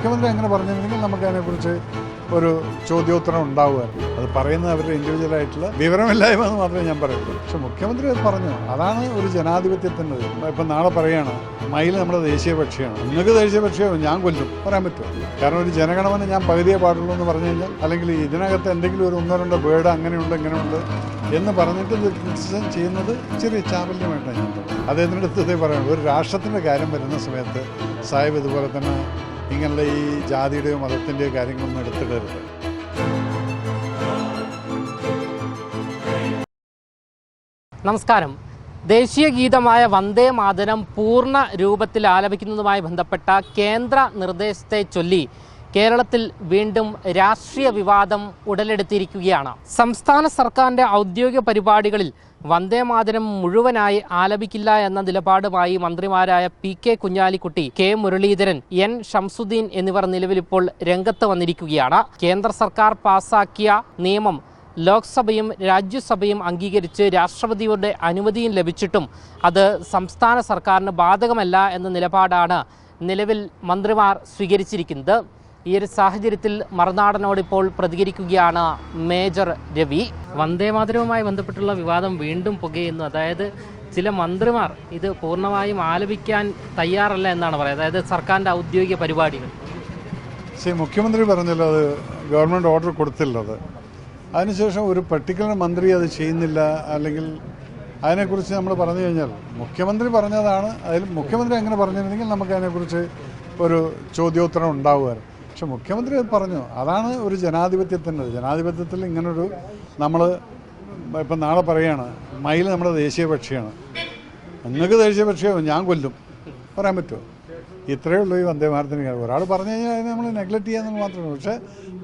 മുഖ്യമന്ത്രി അങ്ങനെ പറഞ്ഞിരുന്നെങ്കിൽ നമുക്ക് അതിനെക്കുറിച്ച് ഒരു ചോദ്യോത്തരം ഉണ്ടാവുമായിരുന്നു. അത് പറയുന്നത് അവരുടെ ഇൻഡിവിജ്വലായിട്ടുള്ള വിവരമില്ലായ്മ എന്ന് മാത്രമേ ഞാൻ പറയുള്ളൂ. പക്ഷെ മുഖ്യമന്ത്രി അത് പറഞ്ഞു. അതാണ് ഒരു ജനാധിപത്യത്തിൻ്റെ. ഇപ്പം നാളെ പറയുകയാണ് മയിൽ നമ്മുടെ ദേശീയ പക്ഷിയാണ്, നിങ്ങൾക്ക് ദേശീയ പക്ഷിയാവും, ഞാൻ കൊല്ലും, പറയാൻ പറ്റുമോ? കാരണം ഒരു ജനഗണമന ഞാൻ പകുതിയേ പാടുള്ളൂ എന്ന് പറഞ്ഞു കഴിഞ്ഞാൽ, അല്ലെങ്കിൽ ഇതിനകത്ത് എന്തെങ്കിലും ഒരു ഒന്നോ രണ്ടോ ബേർഡ് അങ്ങനെയുണ്ട് ഇങ്ങനെയുണ്ട് എന്ന് പറഞ്ഞിട്ട് ഇത് ക്രിറ്റിസിസം ചെയ്യുന്നത് ചെറിയ ചാബല്യമായിട്ടാണ് ഞാൻ പറയുന്നത്. അദ്ദേഹത്തിൻ്റെ അടുത്ത് പറയുന്നത് ഒരു രാഷ്ട്രത്തിൻ്റെ കാര്യം വരുന്ന സമയത്ത് സാഹിബ് ഇതുപോലെ തന്നെ ഇങ്ങനെയുള്ള ഈ ജാതിയുടെയോ മതത്തിൻ്റെയോ കാര്യങ്ങളൊന്നും എടുത്തിടരുത്. നമസ്കാരം. ദേശീയ ഗീതമായ വന്ദേ മാതരം പൂർണ്ണ രൂപത്തിൽ ആലപിക്കുന്നതുമായി ബന്ധപ്പെട്ട കേന്ദ്ര നിർദ്ദേശത്തെ ചൊല്ലി കേരളത്തിൽ വീണ്ടും രാഷ്ട്രീയ വിവാദം ഉടലെടുത്തിരിക്കുകയാണ്. സംസ്ഥാന സർക്കാരിൻ്റെ ഔദ്യോഗിക പരിപാടികളിൽ വന്ദേ മാതരം മുഴുവനായി ആലപിക്കില്ല എന്ന നിലപാടുമായി മന്ത്രിമാരായ PK Kunhalikutty, K Muraleedharan, N Shamsuddin എന്നിവർ നിലവിലിപ്പോൾ രംഗത്ത് വന്നിരിക്കുകയാണ്. കേന്ദ്ര സർക്കാർ പാസാക്കിയ നിയമം ലോക്സഭയും രാജ്യസഭയും അംഗീകരിച്ച് രാഷ്ട്രപതിയുടെ അനുമതിയും ലഭിച്ചിട്ടും അത് സംസ്ഥാന സർക്കാരിന് ബാധകമല്ല എന്ന നിലപാടാണ് നിലവിൽ മന്ത്രിമാർ സ്വീകരിച്ചിരിക്കുന്നത്. ഈ ഒരു സാഹചര്യത്തിൽ മറുനാടനോട് ഇപ്പോൾ പ്രതികരിക്കുകയാണ് മേജർ രവി. വന്ദേമാതരവുമായി ബന്ധപ്പെട്ടുള്ള വിവാദം വീണ്ടും പുകയുന്നു. അതായത് ചില മന്ത്രിമാർ ഇത് പൂർണ്ണമായും ആലപിക്കാൻ തയ്യാറല്ല എന്നാണ് പറയുന്നത്. അതായത് സർക്കാരിൻ്റെ ഔദ്യോഗിക പരിപാടികൾ. മുഖ്യമന്ത്രി പറഞ്ഞല്ലോ അത് ഗവൺമെൻറ് ഓർഡർ കൊടുത്തില്ലത്. അതിനുശേഷം ഒരു പർട്ടിക്കുലർ മന്ത്രി അത് ചെയ്യുന്നില്ല, അല്ലെങ്കിൽ അതിനെക്കുറിച്ച് നമ്മൾ പറഞ്ഞു കഴിഞ്ഞാൽ മുഖ്യമന്ത്രി പറഞ്ഞതാണ്. അതിൽ മുഖ്യമന്ത്രി അങ്ങനെ പറഞ്ഞിരുന്നെങ്കിൽ നമുക്ക് അതിനെക്കുറിച്ച് ഒരു ചോദ്യോത്തരം ഉണ്ടാവുമായിരുന്നു. പക്ഷെ മുഖ്യമന്ത്രി അത് പറഞ്ഞു. അതാണ് ഒരു ജനാധിപത്യത്തിൻ്റെ. ജനാധിപത്യത്തിൽ ഇങ്ങനൊരു നമ്മൾ ഇപ്പം നാളെ പറയുകയാണ് മയിൽ നമ്മുടെ ദേശീയ പക്ഷിയാണ്, നിങ്ങൾക്ക് ദേശീയ പക്ഷിയാവും, ഞാൻ കൊല്ലും, പറയാൻ പറ്റുമോ? ഇത്രയേ ഉള്ളൂ ഈ വന്ദേ ഭാരതിന്. ഒരാൾ പറഞ്ഞു കഴിഞ്ഞാൽ അതിനെ നമ്മൾ നെഗ്ലക്റ്റ് ചെയ്യാമെന്ന് മാത്രമേ. പക്ഷേ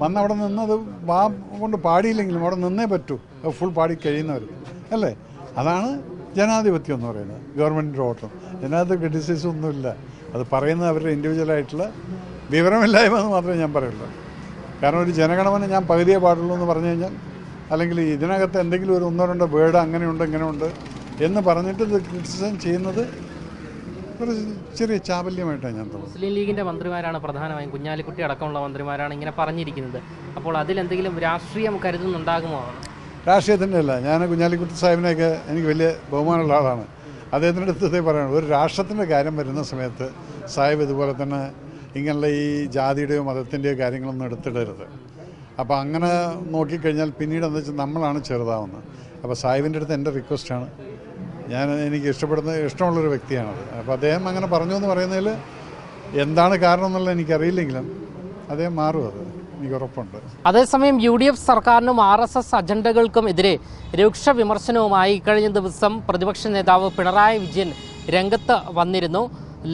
വന്ന് അവിടെ നിന്നത് വാ കൊണ്ട് പാടിയില്ലെങ്കിലും അവിടെ നിന്നേ പറ്റൂ, ഫുൾ പാടി കഴിയുന്നവർ അല്ലേ? അതാണ് ജനാധിപത്യം എന്ന് പറയുന്നത്. ഗവൺമെൻറ്റിൻ്റെ ഓട്ടം ഇതിനകത്ത് ക്രിറ്റിസിസം ഒന്നുമില്ല. അത് പറയുന്നത് അവരുടെ ഇൻഡിവിജ്വലായിട്ടുള്ള വിവരമില്ലായ്മ എന്ന് മാത്രമേ ഞാൻ പറയുള്ളൂ. കാരണം ഒരു ജനഗണമന ഞാൻ പകുതിയേ പാടുള്ളൂ എന്ന് പറഞ്ഞു കഴിഞ്ഞാൽ, അല്ലെങ്കിൽ ഇതിനകത്ത് എന്തെങ്കിലും ഒരു ഒന്നോ രണ്ടോ ബേർഡ് അങ്ങനെയുണ്ട് ഇങ്ങനെയുണ്ട് എന്ന് പറഞ്ഞിട്ട് ഇത് ക്രിറ്റിസിസം ചെയ്യുന്നത് ഒരു ചെറിയ ചാബല്യമായിട്ടാണ് ഞാൻ തോന്നുന്നത്. മുസ്ലിം ലീഗിൻ്റെ മന്ത്രിമാരാണ് പ്രധാനമായും, കുഞ്ഞാലിക്കുട്ടി അടക്കമുള്ള മന്ത്രിമാരാണ് ഇങ്ങനെ പറഞ്ഞിരിക്കുന്നത്. അപ്പോൾ അതിലെന്തെങ്കിലും രാഷ്ട്രീയം കരുതുന്നുണ്ടാകുമോ? രാഷ്ട്രീയത്തിൻ്റെ അല്ല. ഞാൻ കുഞ്ഞാലിക്കുട്ടി സാഹിബിനെയൊക്കെ എനിക്ക് വലിയ ബഹുമാനമുള്ള ആളാണ്. അദ്ദേഹത്തിൻ്റെ അടുത്ത് പറയുന്നത് ഒരു രാഷ്ട്രത്തിൻ്റെ കാര്യം വരുന്ന സമയത്ത് സാഹിബ് ഇതുപോലെ തന്നെ ഇങ്ങനെയുള്ള ഈ ജാതിയുടെയോ മതത്തിൻ്റെയോ കാര്യങ്ങളൊന്നും എടുത്തിടരുത്. അപ്പോൾ അങ്ങനെ നോക്കിക്കഴിഞ്ഞാൽ പിന്നീട് എന്താ വെച്ചാൽ നമ്മളാണ് ചെറുതാവുന്നത്. അപ്പോൾ സാഹിബിൻ്റെ അടുത്ത് എൻ്റെ റിക്വസ്റ്റാണ്. എനിക്ക് ഇഷ്ടമുള്ളൊരു വ്യക്തിയാണത്. അപ്പോൾ അദ്ദേഹം അങ്ങനെ പറഞ്ഞു എന്ന് പറയുന്നതിൽ എന്താണ് കാരണം എന്നുള്ളത് എനിക്കറിയില്ലെങ്കിലും അദ്ദേഹം മാറും, അത് എനിക്ക് ഉറപ്പുണ്ട്. അതേസമയം UDF സർക്കാരിനും RSS അജണ്ടകൾക്കും എതിരെ രൂക്ഷ വിമർശനവുമായി കഴിഞ്ഞ ദിവസം പ്രതിപക്ഷ നേതാവ് പിണറായി വിജയൻ രംഗത്ത് വന്നിരുന്നു.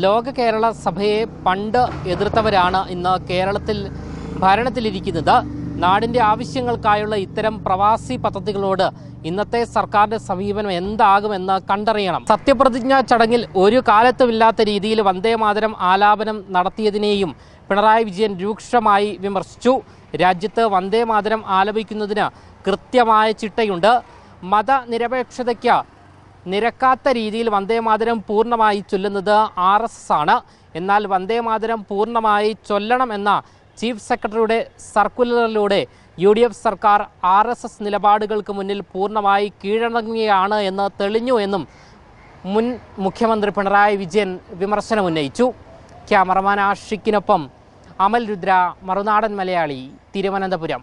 ലോക കേരള സഭയെ പണ്ട് എതിർത്തവരാണ് ഇന്ന് കേരളത്തിൽ ഭരണത്തിലിരിക്കുന്നത്. നാടിൻ്റെ ആവശ്യങ്ങൾക്കായുള്ള ഇത്തരം പ്രവാസി പദ്ധതികളോട് ഇന്നത്തെ സർക്കാരിൻ്റെ സമീപനം എന്താകുമെന്ന് കണ്ടറിയണം. സത്യപ്രതിജ്ഞാ ചടങ്ങിൽ ഒരു കാലത്തുമില്ലാത്ത രീതിയിൽ വന്ദേമാതരം ആലാപനം നടത്തിയതിനെയും പിണറായി വിജയൻ രൂക്ഷമായി വിമർശിച്ചു. രാജ്യത്ത് വന്ദേമാതരം ആലപിക്കുന്നതിന് കൃത്യമായ ചിട്ടയുണ്ട്. മതനിരപേക്ഷതയ്ക്ക് നിരക്കാത്ത രീതിയിൽ വന്ദേമാതരം പൂർണ്ണമായി ചൊല്ലുന്നത് RSS ആണ്. എന്നാൽ വന്ദേമാതരം പൂർണ്ണമായി ചൊല്ലണമെന്ന ചീഫ് സെക്രട്ടറിയുടെ സർക്കുലറിലൂടെ UDF സർക്കാർ RSS നിലപാടുകൾക്ക് മുന്നിൽ പൂർണ്ണമായി കീഴടങ്ങുകയാണ് എന്ന് തെളിഞ്ഞു എന്നും മുൻ മുഖ്യമന്ത്രി പിണറായി വിജയൻ വിമർശനമുന്നയിച്ചു. ക്യാമറമാൻ ആഷിക്കിനൊപ്പം അമൽ രുദ്ര, മറുനാടൻ മലയാളി, തിരുവനന്തപുരം.